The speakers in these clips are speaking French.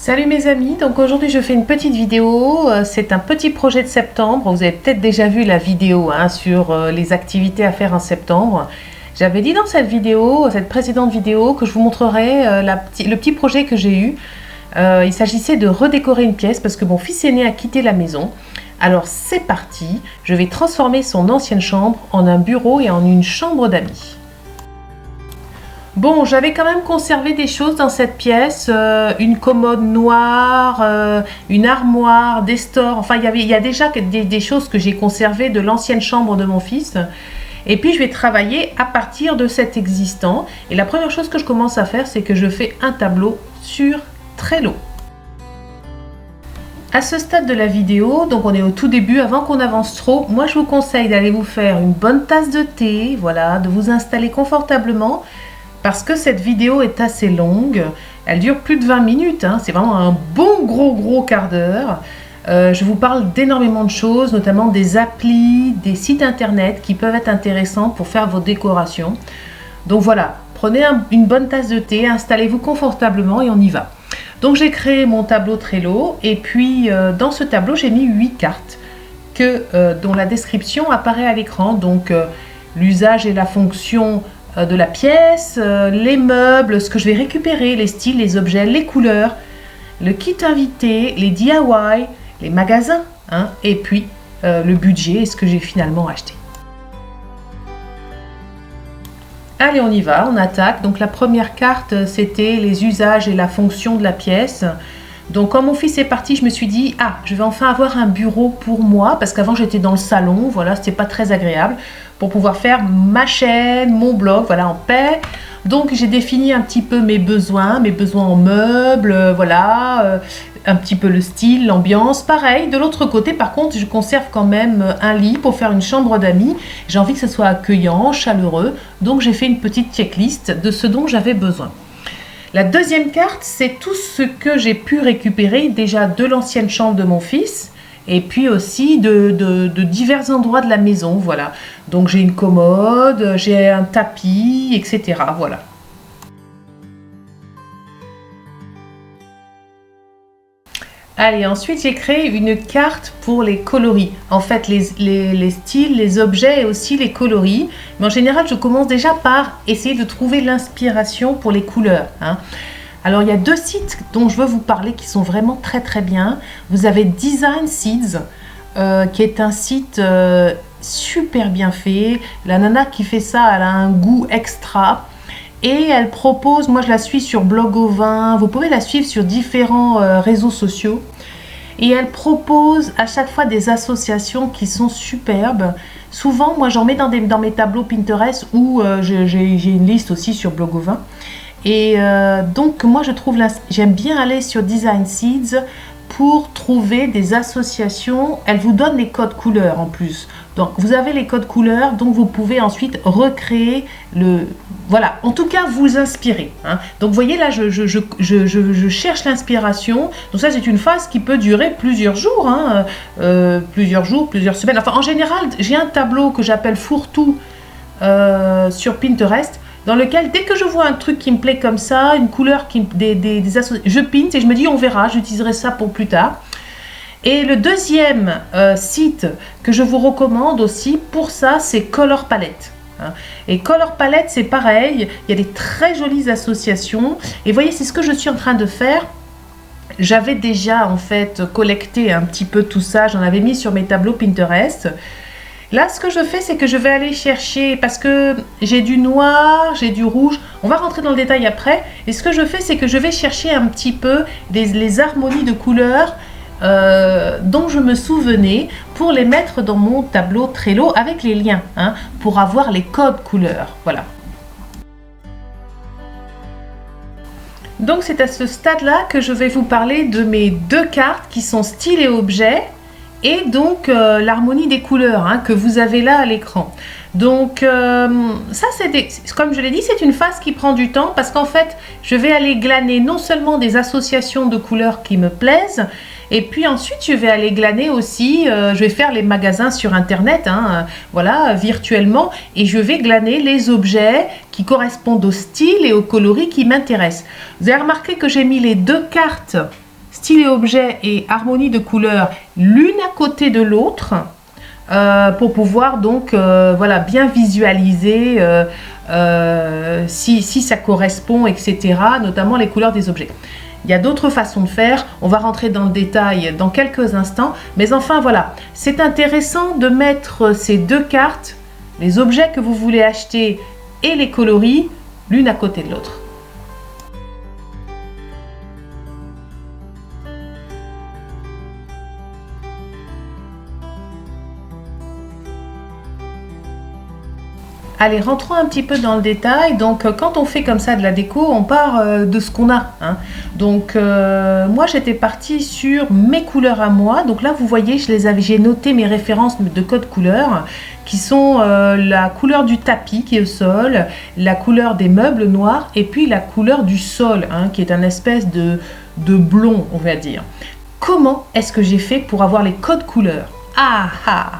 Salut mes amis, donc aujourd'hui je fais une petite vidéo, c'est un petit projet de septembre. Vous avez peut-être déjà vu la vidéo sur les activités à faire en septembre. J'avais dit dans cette vidéo, cette précédente vidéo, que je vous montrerai le petit projet que j'ai eu. Il s'agissait de redécorer une pièce parce que mon fils aîné a quitté la maison. Alors c'est parti, je vais transformer son ancienne chambre en un bureau et en une chambre d'amis. Bon, j'avais quand même conservé des choses dans cette pièce, une commode noire, une armoire, des stores, enfin il y a déjà des choses que j'ai conservées de l'ancienne chambre de mon fils. Et puis je vais travailler à partir de cet existant. Et la première chose que je commence à faire, c'est que je fais un tableau sur Trello. À ce stade de la vidéo, donc on est au tout début, avant qu'on avance trop, moi je vous conseille d'aller vous faire une bonne tasse de thé, voilà, de vous installer confortablement. Parce que cette vidéo est assez longue, elle dure plus de 20 minutes, c'est vraiment un bon gros quart d'heure. Je vous parle d'énormément de choses, notamment des applis, des sites internet qui peuvent être intéressants pour faire vos décorations. Donc voilà, prenez une bonne tasse de thé, installez-vous confortablement et on y va. Donc j'ai créé mon tableau Trello et puis dans ce tableau j'ai mis 8 cartes dont la description apparaît à l'écran. Donc l'usage et la fonction de la pièce, les meubles, ce que je vais récupérer, les styles, les objets, les couleurs, le kit invité, les DIY, les magasins, et puis le budget et ce que j'ai finalement acheté. Allez, on y va, on attaque. Donc la première carte, c'était les usages et la fonction de la pièce. Donc quand mon fils est parti, je me suis dit, je vais enfin avoir un bureau pour moi, parce qu'avant j'étais dans le salon, voilà, c'était pas très agréable, pour pouvoir faire ma chaîne, mon blog, voilà, en paix. Donc j'ai défini un petit peu mes besoins en meubles, voilà, un petit peu le style, l'ambiance. Pareil, de l'autre côté, par contre, je conserve quand même un lit pour faire une chambre d'amis. J'ai envie que ce soit accueillant, chaleureux, donc j'ai fait une petite checklist de ce dont j'avais besoin. La deuxième carte, c'est tout ce que j'ai pu récupérer déjà de l'ancienne chambre de mon fils et puis aussi de divers endroits de la maison, voilà. Donc j'ai une commode, j'ai un tapis, etc. Voilà. Allez, ensuite j'ai créé une carte pour les coloris. En fait, les styles, les objets et aussi les coloris. Mais en général, je commence déjà par essayer de trouver l'inspiration pour les couleurs. Alors, il y a deux sites dont je veux vous parler qui sont vraiment très bien. Vous avez Design Seeds, qui est un site super bien fait. La nana qui fait ça, elle a un goût extra. Et elle propose, moi je la suis sur Blog au vin, vous pouvez la suivre sur différents réseaux sociaux. Et elle propose à chaque fois des associations qui sont superbes. Souvent, moi j'en mets dans mes tableaux Pinterest ou j'ai une liste aussi sur Blog au vin. Et donc moi j'aime bien aller sur Design Seeds pour trouver des associations. Elle vous donne les codes couleurs en plus. Donc vous avez les codes couleurs, donc vous pouvez ensuite recréer voilà, en tout cas vous inspirer. Donc vous voyez là, je cherche l'inspiration. Donc ça c'est une phase qui peut durer plusieurs jours, plusieurs semaines. Enfin en général, j'ai un tableau que j'appelle fourre-tout sur Pinterest, dans lequel dès que je vois un truc qui me plaît comme ça, une couleur je pinte et je me dis on verra, j'utiliserai ça pour plus tard. Et le deuxième site que je vous recommande aussi pour ça, c'est Color Palette. Et Color Palette, c'est pareil, il y a des très jolies associations. Et vous voyez, c'est ce que je suis en train de faire. J'avais déjà en fait collecté un petit peu tout ça, j'en avais mis sur mes tableaux Pinterest. Là, ce que je fais, c'est que je vais aller chercher, parce que j'ai du noir, j'ai du rouge, on va rentrer dans le détail après. Et ce que je fais, c'est que je vais chercher un petit peu les harmonies de couleurs dont je me souvenais pour les mettre dans mon tableau Trello avec les liens, pour avoir les codes couleurs. Voilà. Donc c'est à ce stade-là que je vais vous parler de mes deux cartes qui sont style et objet et donc l'harmonie des couleurs que vous avez là à l'écran. Donc ça comme je l'ai dit, c'est une phase qui prend du temps parce qu'en fait je vais aller glaner non seulement des associations de couleurs qui me plaisent, et puis ensuite je vais aller glaner aussi, je vais faire les magasins sur internet, voilà, virtuellement, et je vais glaner les objets qui correspondent au style et au coloris qui m'intéressent. Vous avez remarqué que j'ai mis les deux cartes style et objet et harmonie de couleurs l'une à côté de l'autre pour pouvoir donc voilà, bien visualiser si ça correspond, etc., notamment les couleurs des objets. Il y a d'autres façons de faire, on va rentrer dans le détail dans quelques instants, mais enfin voilà, c'est intéressant de mettre ces deux cartes, les objets que vous voulez acheter et les coloris, l'une à côté de l'autre. Allez, rentrons un petit peu dans le détail. Donc, quand on fait comme ça de la déco, on part de ce qu'on a, hein. Donc, moi, j'étais partie sur mes couleurs à moi. Donc là, vous voyez, j'ai noté mes références de code couleur, qui sont la couleur du tapis qui est au sol, la couleur des meubles noirs, et puis la couleur du sol, hein, qui est un espèce de blond, on va dire. Comment est-ce que j'ai fait pour avoir les codes couleurs? Ah ah!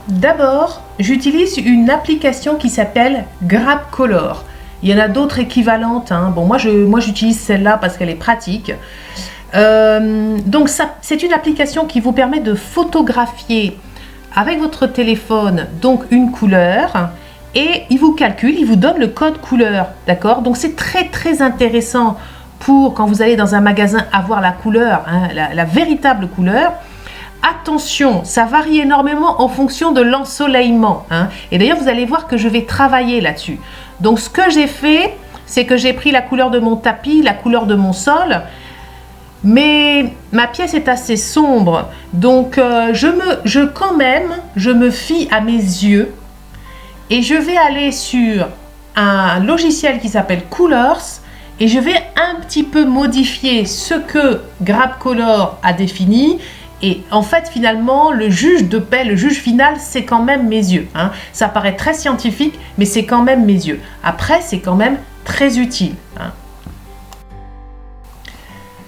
D'abord, j'utilise une application qui s'appelle GrabColor. Il y en a d'autres équivalentes, hein. Bon, moi j'utilise celle-là parce qu'elle est pratique. Donc c'est une application qui vous permet de photographier avec votre téléphone donc une couleur et il vous calcule, il vous donne le code couleur, d'accord? Donc c'est très intéressant pour quand vous allez dans un magasin avoir la couleur, hein, la véritable couleur. Attention, ça varie énormément en fonction de l'ensoleillement, hein. Et d'ailleurs, vous allez voir que je vais travailler là-dessus. Donc, ce que j'ai fait, c'est que j'ai pris la couleur de mon tapis, la couleur de mon sol. Mais ma pièce est assez sombre. Donc, quand même, je me fie à mes yeux. Et je vais aller sur un logiciel qui s'appelle Colors. Et je vais un petit peu modifier ce que GrabColor a défini. Et en fait, finalement, le juge de paix, le juge final, c'est quand même mes yeux, hein. Ça paraît très scientifique, mais c'est quand même mes yeux. Après, c'est quand même très utile, hein.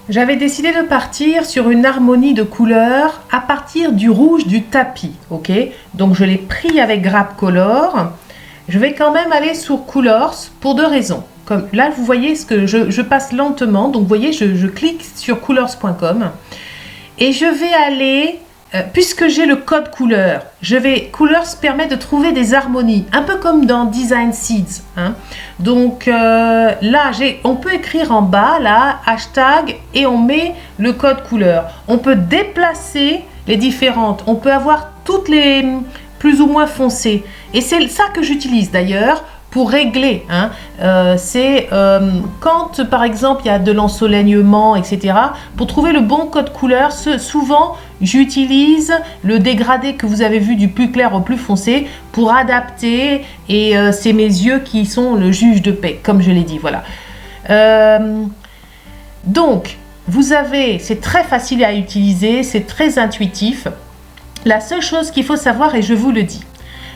J'avais décidé de partir sur une harmonie de couleurs à partir du rouge du tapis, ok? Donc, je l'ai pris avec GrabColor. Je vais quand même aller sur Colors pour deux raisons. Comme là, vous voyez ce que je passe lentement. Donc, vous voyez, je clique sur colors.com. Et je vais aller, puisque j'ai le code couleur, Colors permet de trouver des harmonies, un peu comme dans Design Seeds, hein. Donc là, on peut écrire en bas, là, hashtag, et on met le code couleur. On peut déplacer les différentes, on peut avoir toutes les plus ou moins foncées. Et c'est ça que j'utilise d'ailleurs pour régler, hein. Quand par exemple il y a de l'ensoleillement, etc., pour trouver le bon code couleur, souvent j'utilise le dégradé que vous avez vu du plus clair au plus foncé pour adapter, et c'est mes yeux qui sont le juge de paix, comme je l'ai dit, voilà. Donc c'est très facile à utiliser, c'est très intuitif. La seule chose qu'il faut savoir, et je vous le dis,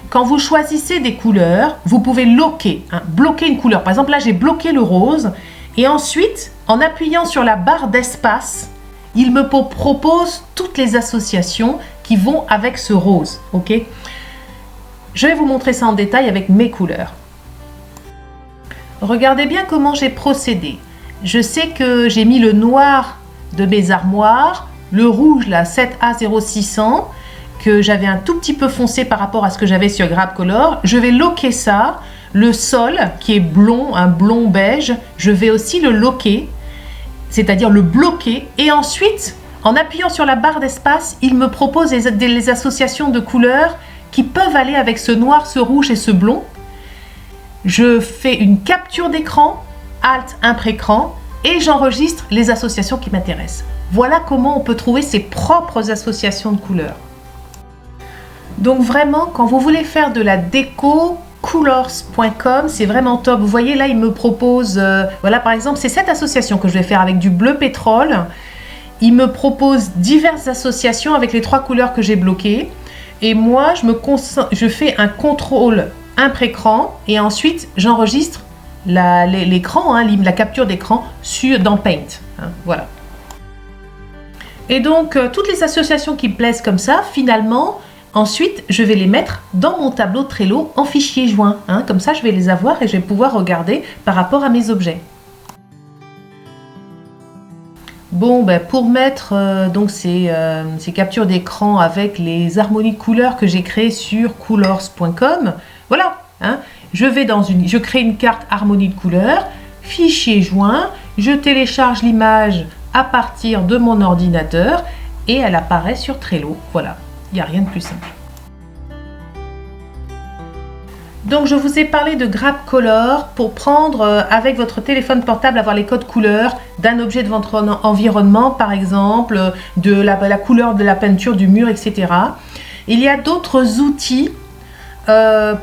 quand vous choisissez des couleurs, vous pouvez bloquer une couleur. Par exemple, là, j'ai bloqué le rose. Et ensuite, en appuyant sur la barre d'espace, il me propose toutes les associations qui vont avec ce rose. Ok? Je vais vous montrer ça en détail avec mes couleurs. Regardez bien comment j'ai procédé. Je sais que j'ai mis le noir de mes armoires, le rouge, là, 7A0600, que j'avais un tout petit peu foncé par rapport à ce que j'avais sur GrabColor. Je vais loquer ça. Le sol qui est blond, un blond beige, je vais aussi le loquer, c'est-à-dire le bloquer. Et ensuite, en appuyant sur la barre d'espace, il me propose les associations de couleurs qui peuvent aller avec ce noir, ce rouge et ce blond. Je fais une capture d'écran, Alt impré-écran, et j'enregistre les associations qui m'intéressent. Voilà comment on peut trouver ses propres associations de couleurs. Donc vraiment, quand vous voulez faire de la déco, colors.com, c'est vraiment top. Vous voyez là, il me propose, voilà par exemple, c'est cette association que je vais faire avec du bleu pétrole. Il me propose diverses associations avec les trois couleurs que j'ai bloquées. Et moi, je fais un contrôle impré-écran et ensuite j'enregistre l'écran, hein, la capture d'écran dans Paint, hein, voilà. Et donc, toutes les associations qui me plaisent comme ça, finalement, Ensuite, je vais les mettre dans mon tableau Trello en fichier joint. Hein. Comme ça, je vais les avoir et je vais pouvoir regarder par rapport à mes objets. Bon, ben pour mettre donc ces captures d'écran avec les harmonies de couleurs que j'ai créées sur coolors.com, voilà, hein, je crée une carte harmonie de couleurs, fichier joint, je télécharge l'image à partir de mon ordinateur et elle apparaît sur Trello. Voilà, il n'y a rien de plus simple. Donc je vous ai parlé de GrabColor pour prendre avec votre téléphone portable, avoir les codes couleurs d'un objet de votre environnement, par exemple, de la couleur de la peinture du mur, etc. Il y a d'autres outils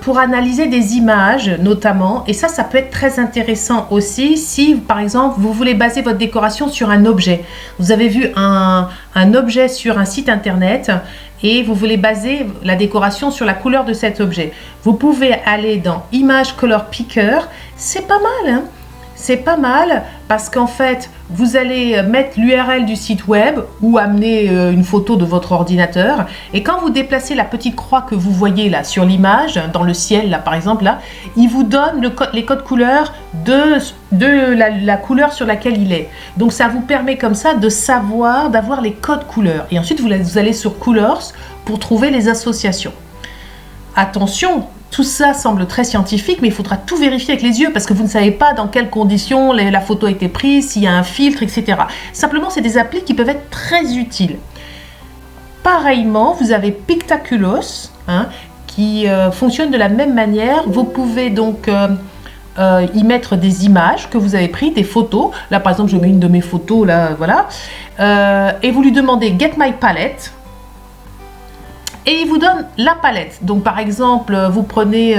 pour analyser des images notamment, et ça peut être très intéressant aussi si par exemple vous voulez baser votre décoration sur un objet. Vous avez vu un objet sur un site internet et vous voulez baser la décoration sur la couleur de cet objet. Vous pouvez aller dans Image Color Picker, c'est pas mal, hein? C'est pas mal parce qu'en fait, vous allez mettre l'URL du site web ou amener une photo de votre ordinateur. Et quand vous déplacez la petite croix que vous voyez là sur l'image, dans le ciel là par exemple, là, il vous donne les codes couleurs de la couleur sur laquelle il est. Donc ça vous permet comme ça de savoir, d'avoir les codes couleurs. Et ensuite, vous allez sur Colors pour trouver les associations. Attention! Tout ça semble très scientifique, mais il faudra tout vérifier avec les yeux parce que vous ne savez pas dans quelles conditions la photo a été prise, s'il y a un filtre, etc. Simplement, c'est des applis qui peuvent être très utiles. Pareillement, vous avez Pictaculos, hein, qui fonctionne de la même manière. Vous pouvez donc y mettre des images que vous avez prises, des photos. Là, par exemple, je mets une de mes photos, là, voilà. Et vous lui demandez « Get my palette ». Et il vous donne la palette. Donc par exemple, vous prenez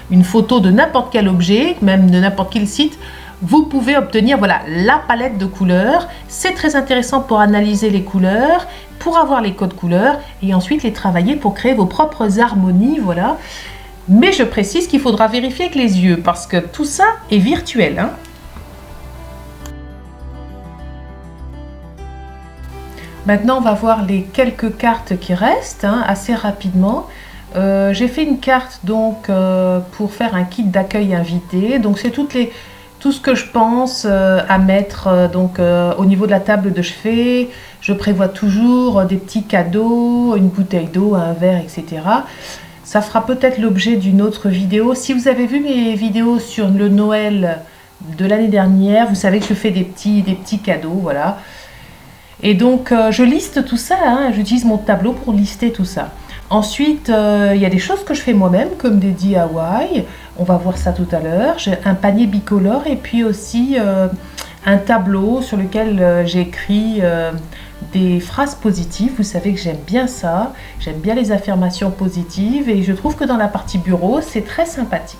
une photo de n'importe quel objet, même de n'importe quel site, vous pouvez obtenir voilà, la palette de couleurs. C'est très intéressant pour analyser les couleurs, pour avoir les codes couleurs et ensuite les travailler pour créer vos propres harmonies. Voilà. Mais je précise qu'il faudra vérifier avec les yeux parce que tout ça est virtuel. Hein. Maintenant, on va voir les quelques cartes qui restent hein, assez rapidement. J'ai fait une carte donc pour faire un kit d'accueil invité. Donc c'est tout ce que je pense à mettre donc au niveau de la table de chevet. Je prévois toujours des petits cadeaux, une bouteille d'eau, un verre, etc. Ça fera peut-être l'objet d'une autre vidéo. Si vous avez vu mes vidéos sur le Noël de l'année dernière, vous savez que je fais des petits cadeaux, voilà. Et donc, je liste tout ça, hein, j'utilise mon tableau pour lister tout ça. Ensuite, il y a des choses que je fais moi-même, comme des DIY. On va voir ça tout à l'heure. J'ai un panier bicolore et puis aussi un tableau sur lequel j'ai écrit des phrases positives. Vous savez que j'aime bien ça. J'aime bien les affirmations positives et je trouve que dans la partie bureau, c'est très sympathique.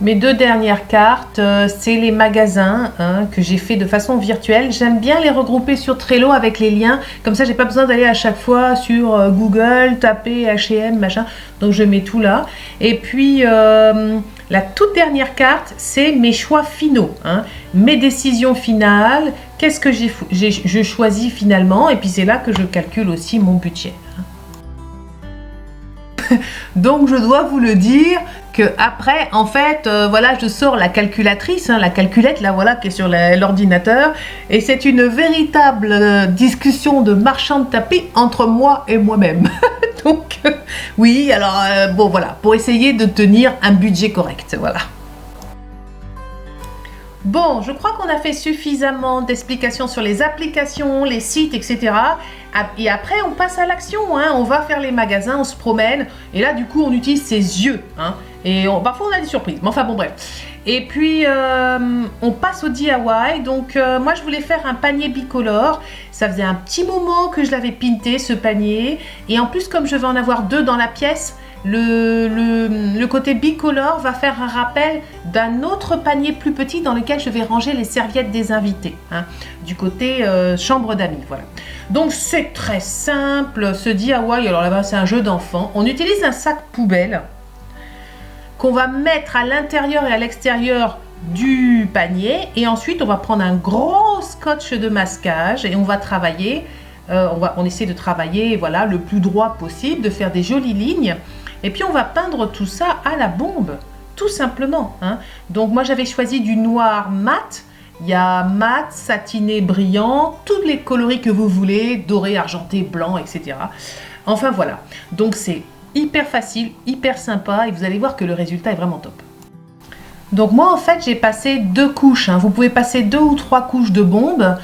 Mes deux dernières cartes, c'est les magasins hein, que j'ai fait de façon virtuelle. J'aime bien les regrouper sur Trello avec les liens. Comme ça, j'ai pas besoin d'aller à chaque fois sur Google, taper H&M, machin. Donc, je mets tout là. Et puis, la toute dernière carte, c'est mes choix finaux. Hein, mes décisions finales. Qu'est-ce que je choisis finalement? Et puis, c'est là que je calcule aussi mon budget. Donc je dois vous le dire que après en fait voilà je sors la calculatrice hein, la calculette là voilà qui est sur l'ordinateur et c'est une véritable discussion de marchand de tapis entre moi et moi-même. Donc oui alors bon voilà pour essayer de tenir un budget correct voilà. Bon, je crois qu'on a fait suffisamment d'explications sur les applications, les sites, etc. Et après, on passe à l'action. Hein. On va faire les magasins, on se promène. Et là, du coup, on utilise ses yeux. Hein. Et parfois, on a des surprises. Mais enfin, bon, bref. Et puis, on passe au DIY. Donc, moi, je voulais faire un panier bicolore. Ça faisait un petit moment que je l'avais pinté, ce panier. Et en plus, comme je vais en avoir deux dans la pièce, le côté bicolore va faire un rappel d'un autre panier plus petit dans lequel je vais ranger les serviettes des invités, hein, du côté chambre d'amis, voilà. Donc c'est très simple, ce DIY, alors là-bas c'est un jeu d'enfant. On utilise un sac poubelle qu'on va mettre à l'intérieur et à l'extérieur du panier et ensuite on va prendre un gros scotch de masquage et on va travailler On essaie de travailler, voilà, le plus droit possible, de faire des jolies lignes. Et puis on va peindre tout ça à la bombe, tout simplement, hein. Donc moi j'avais choisi du noir mat. Il y a mat, satiné, brillant, tous les coloris que vous voulez, doré, argenté, blanc, etc. Enfin voilà, donc c'est hyper facile, hyper sympa et vous allez voir que le résultat est vraiment top. Donc moi en fait j'ai passé 2 couches, hein. Vous pouvez passer 2 ou 3 couches de bombe.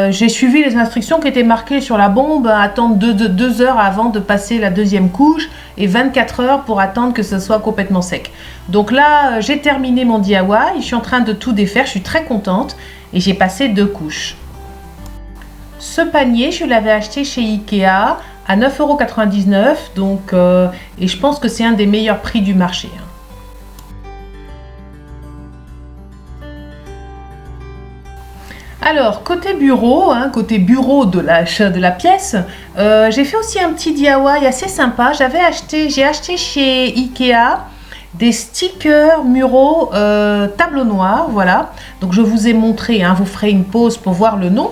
J'ai suivi les instructions qui étaient marquées sur la bombe, attendre 2 heures avant de passer la deuxième couche et 24 heures pour attendre que ce soit complètement sec. Donc là j'ai terminé mon DIY, je suis en train de tout défaire, je suis très contente et j'ai passé 2 couches. Ce panier je l'avais acheté chez Ikea à 9,99 €, donc et je pense que c'est un des meilleurs prix du marché, hein. Alors, côté bureau, hein, côté bureau de la pièce, j'ai fait aussi un petit DIY assez sympa. J'ai acheté chez Ikea des stickers muraux tableau noir, voilà. Donc je vous ai montré, hein, vous ferez une pause pour voir le nom.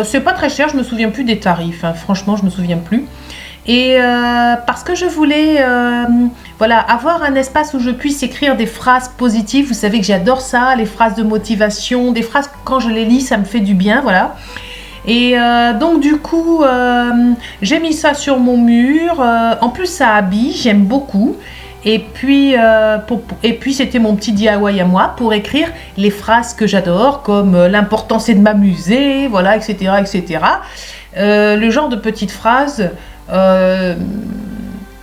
C'est pas très cher, je me souviens plus des tarifs, hein, franchement je me souviens plus. Et parce que je voulais voilà, avoir un espace où je puisse écrire des phrases positives. Vous savez que j'adore ça, les phrases de motivation, des phrases quand je les lis, ça me fait du bien, voilà. Et donc du coup, j'ai mis ça sur mon mur. En plus, ça habille, j'aime beaucoup. Et puis c'était mon petit DIY à moi pour écrire les phrases que j'adore, comme l'important c'est de m'amuser, voilà, etc., etc. Le genre de petites phrases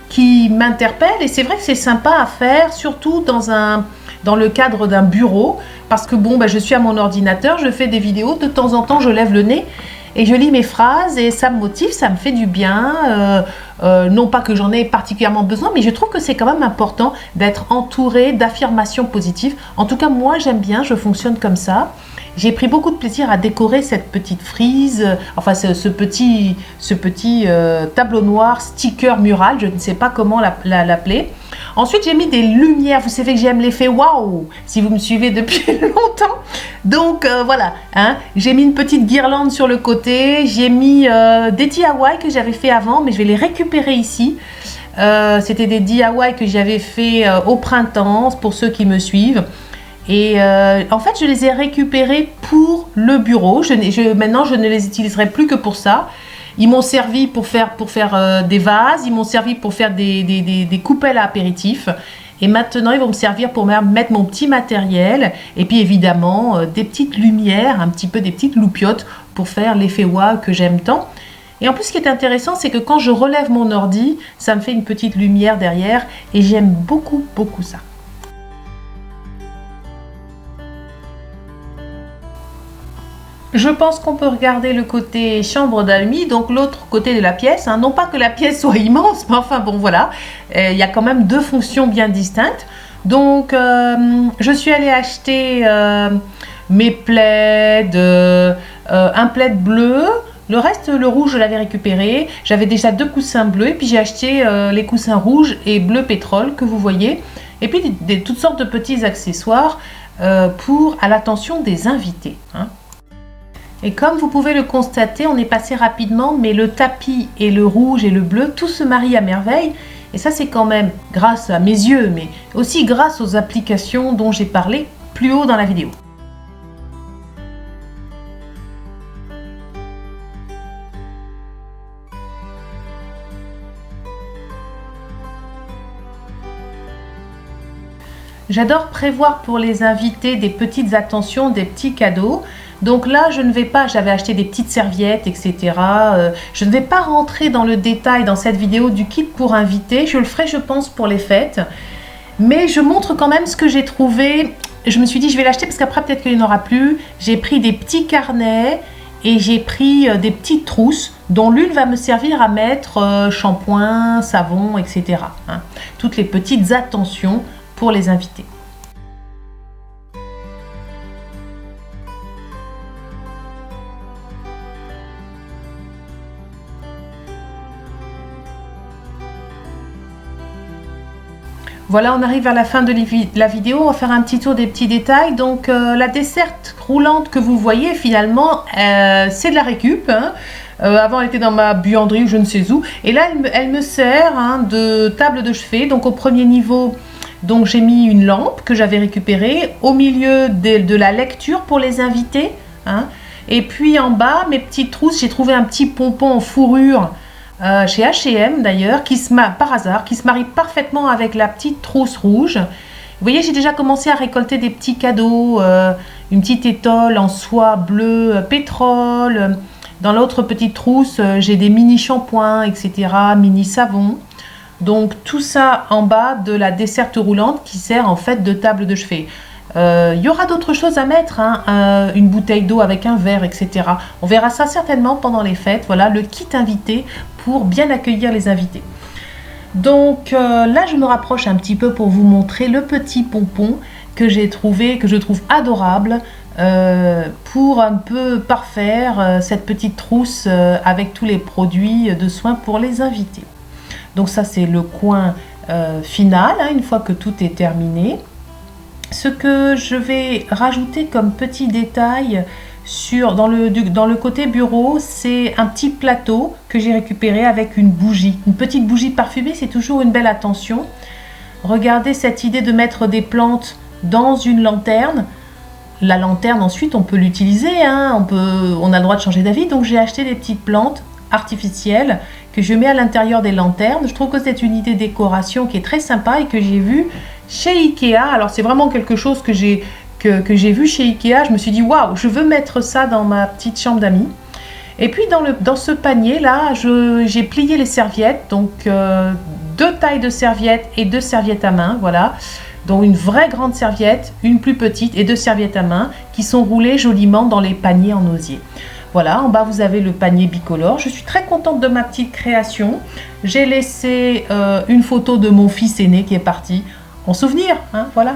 qui m'interpelle et c'est vrai que c'est sympa à faire, surtout dans le cadre d'un bureau, parce que bon, je suis à mon ordinateur, je fais des vidéos, de temps en temps je lève le nez et je lis mes phrases et ça me motive, ça me fait du bien, non pas que j'en ai particulièrement besoin, mais je trouve que c'est quand même important d'être entouré d'affirmations positives. En tout cas moi j'aime bien, je fonctionne comme ça. J'ai pris beaucoup de plaisir à décorer cette petite frise, enfin ce petit tableau noir, sticker mural, je ne sais pas comment l'appeler. Ensuite, j'ai mis des lumières, vous savez que j'aime l'effet waouh, si vous me suivez depuis longtemps. Donc voilà, hein, j'ai mis une petite guirlande sur le côté, j'ai mis des DIY que j'avais fait avant, mais je vais les récupérer ici. C'était des DIY que j'avais fait au printemps, pour ceux qui me suivent. Et en fait, je les ai récupérés pour le bureau. Maintenant, je ne les utiliserai plus que pour ça. Ils m'ont servi pour faire des vases, ils m'ont servi pour faire des coupelles à apéritifs. Et maintenant, ils vont me servir pour mettre mon petit matériel. Et puis évidemment, des petites lumières, un petit peu des petites loupiottes pour faire l'effet waouh que j'aime tant. Et en plus, ce qui est intéressant, c'est que quand je relève mon ordi, ça me fait une petite lumière derrière. Et j'aime beaucoup, beaucoup ça. Je pense qu'on peut regarder le côté chambre d'amis, donc l'autre côté de la pièce, hein. Non pas que la pièce soit immense, mais enfin bon voilà, il y a quand même 2 fonctions bien distinctes. Donc je suis allée acheter mes plaids, un plaid bleu, le reste, le rouge, je l'avais récupéré. J'avais déjà 2 coussins bleus et puis j'ai acheté les coussins rouges et bleu pétrole que vous voyez. Et puis toutes sortes de petits accessoires à l'attention des invités, hein. Et comme vous pouvez le constater, on est passé rapidement, mais le tapis et le rouge et le bleu, tout se marie à merveille. Et ça, c'est quand même grâce à mes yeux, mais aussi grâce aux applications dont j'ai parlé plus haut dans la vidéo. J'adore prévoir pour les invités des petites attentions, des petits cadeaux. Donc là, je ne vais pas, j'avais acheté des petites serviettes, etc. Je ne vais pas rentrer dans le détail dans cette vidéo du kit pour invités. Je le ferai, je pense, pour les fêtes. Mais je montre quand même ce que j'ai trouvé. Je me suis dit, je vais l'acheter parce qu'après, peut-être qu'il n'y en aura plus. J'ai pris des petits carnets et j'ai pris des petites trousses dont l'une va me servir à mettre shampoing, savon, etc. Hein. Toutes les petites attentions pour les invités. Voilà, on arrive vers la fin de la vidéo, on va faire un petit tour des petits détails. Donc la desserte roulante que vous voyez finalement, c'est de la récup, hein. Avant, elle était dans ma buanderie ou je ne sais où. Et là, elle me sert hein, de table de chevet. Donc, au premier niveau, donc j'ai mis une lampe que j'avais récupérée. Au milieu de la lecture pour les invités. Hein. Et puis, en bas, mes petites trousses, j'ai trouvé un petit pompon en fourrure chez H&M d'ailleurs, par hasard, qui se marie parfaitement avec la petite trousse rouge. Vous voyez, j'ai déjà commencé à récolter des petits cadeaux. Une petite étole en soie bleue, pétrole. Dans l'autre petite trousse, j'ai des mini shampoings, etc., mini savons. Donc tout ça en bas de la desserte roulante qui sert en fait de table de chevet. Il y aura d'autres choses à mettre, hein, une bouteille d'eau avec un verre, etc. On verra ça certainement pendant les fêtes. Voilà, le kit invité pour bien accueillir les invités. Donc là, je me rapproche un petit peu pour vous montrer le petit pompon que j'ai trouvé, que je trouve adorable. Pour un peu parfaire cette petite trousse avec tous les produits de soins pour les invités. Donc ça c'est le coin final, hein, une fois que tout est terminé. Ce que je vais rajouter comme petit détail dans le côté bureau, c'est un petit plateau que j'ai récupéré avec une bougie. Une petite bougie parfumée, c'est toujours une belle attention. Regardez cette idée de mettre des plantes dans une lanterne. La lanterne, ensuite, on peut l'utiliser, hein, on a le droit de changer d'avis. Donc, j'ai acheté des petites plantes artificielles que je mets à l'intérieur des lanternes. Je trouve que c'est une idée décoration qui est très sympa et que j'ai vue chez Ikea. Alors, c'est vraiment quelque chose que j'ai vu chez Ikea. Je me suis dit, waouh, je veux mettre ça dans ma petite chambre d'amis. Et puis, dans ce panier-là, j'ai plié les serviettes. Donc, 2 tailles de serviettes et 2 serviettes à main, voilà. Donc une vraie grande serviette, une plus petite et 2 serviettes à main qui sont roulées joliment dans les paniers en osier. Voilà, en bas vous avez le panier bicolore. Je suis très contente de ma petite création. J'ai laissé une photo de mon fils aîné qui est parti en souvenir, hein, voilà.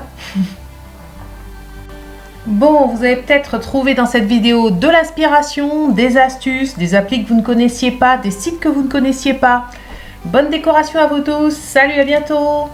Bon, vous avez peut-être trouvé dans cette vidéo de l'inspiration, des astuces, des applis que vous ne connaissiez pas, des sites que vous ne connaissiez pas. Bonne décoration à vous tous, salut, à bientôt!